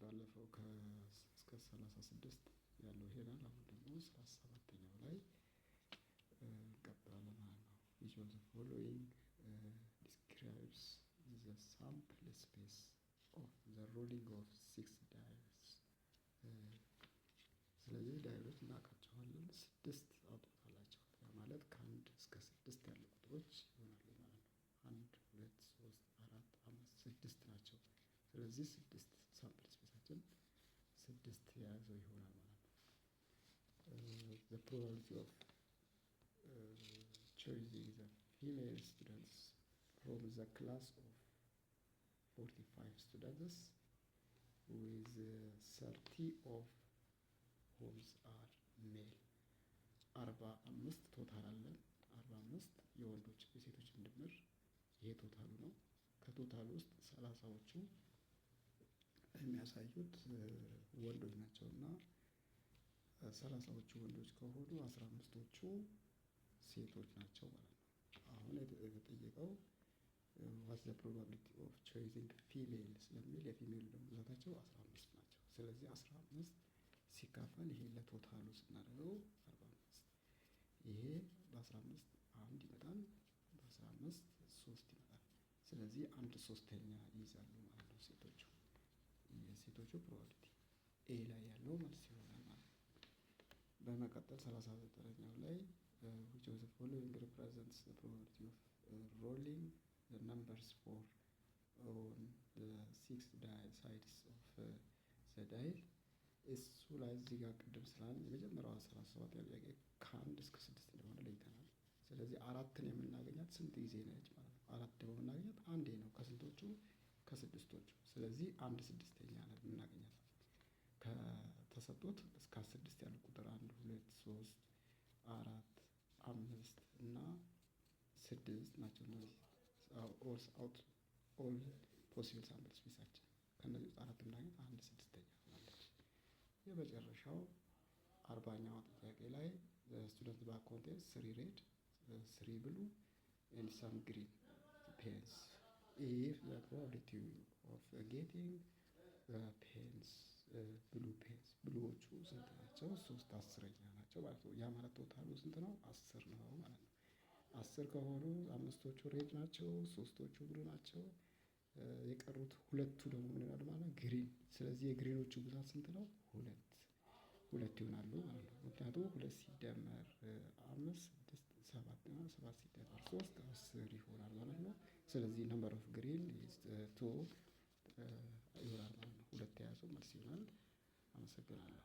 ባለፈው እስከ 36 ያለው ይሄዳል። አሁን ደግሞ 37ኛው ላይ እንቀጥላለን ማለት ነው። which of the following describes the sample space of the rolling of 6 dials? ስለዚህ ዳይሎች እናውቃቸዋለን። 6 አውጥታላቸው ማለት ከ1 እስከ 6 ያሉ ቁጥሮች ይሆናሉ ማለት ነው። 1 2 3 4 5 6 ናቸው። ስለዚህ 6 ሳምፕል ስፔሳችን 6 የያዘው ይሆናል ማለት ነው። the probability of choosing the female students from the class of 45 students with 30 of whom are male 45 ቶታል አለን። 45 የወንዶች የሴቶች ድምር ይሄ ቶታሉ ነው። ከቶታሉ ውስጥ 30ዎቹ የሚያሳዩት ወንዶች ናቸውና 30ዎቹ ወንዶች ከሆኑ 15ቶቹ ሴቶች ናቸው ማለት ነው። አሁን የተጠየቀው what's the probability of choosing female ስለሚል የፊሜል ደግሞ ብዛታቸው 15 ናቸው። ስለዚህ 15 ሲካፈል ይሄ ለቶታሉ ስናደርገው 45 ይሄ በ15 1 ይመጣል፣ በ15 3 ይመጣል። ስለዚህ 1/3 ይይዛሉ ማለት ነው ሴቶቹ። የሴቶቹ ፕሮባቢሊቲ ኤ ላይ ያለው መልስ ይሆናል ማለት ነው። በመቀጠል 39ኛው ላይ which of the following represents the probability of rolling the numbers for on the 6 sides of the dial? እሱ ላይ እዚህ ጋር ቅድም ስላለ የመጀመሪያዋ 37 ጥያቄ ከ1 እስከ 6 እንደሆነ ለይተናል። ስለዚህ 4ን የምናገኛት ስንት ጊዜ ነች ማለት ነው? 4 ደግሞ የምናገኛት አንዴ ነው። ከስንቶቹ? ከ6ቶቹ። ስለዚህ 1/6 ነው የምናገኛት። ከተሰጡት እስከ 6 ያሉ ቁጥር 1 2 3 4 5 እና 6 ናቸው። እነዚህ ኦል ፖሲብል ሳምፕል ስፔሳችን ከነዚህ ውስጥ 4 ብናገኝ 1/6 ማለት ነው። የመጨረሻው 40ኛው ጥያቄ ላይ ስቱደንት ባክ ኮንቴንስ 3 ሬድ 3 blue and some green pens if the probability of getting pens blue pens ብሉዎቹ ስንት ናቸው? 3/10 ናቸው ማለት ነው። ያ ማለት ቶታሉ ስንት ነው? 10 ነው ማለት ነው። 10 ከሆኑ 5ቶቹ ሬድ ናቸው፣ 3ቶቹ ብሉ ናቸው። የቀሩት ሁለቱ ደግሞ ምን ይሆናሉ ማለት ግሪን። ስለዚህ የግሪኖቹ ብዛት ስንት ነው? 2 ይሆናሉ ማለት ነው። ምክንያቱም 2 ሲደመር 5 6 7 እና 7 ሲደመር 3 10 ይሆናል ማለት ነው። ስለዚህ ነምበር ኦፍ ግሪን 2 ይሆናል ማለት ነው። 2 የያዘው መልስ ይሆናል። አመሰግናለሁ።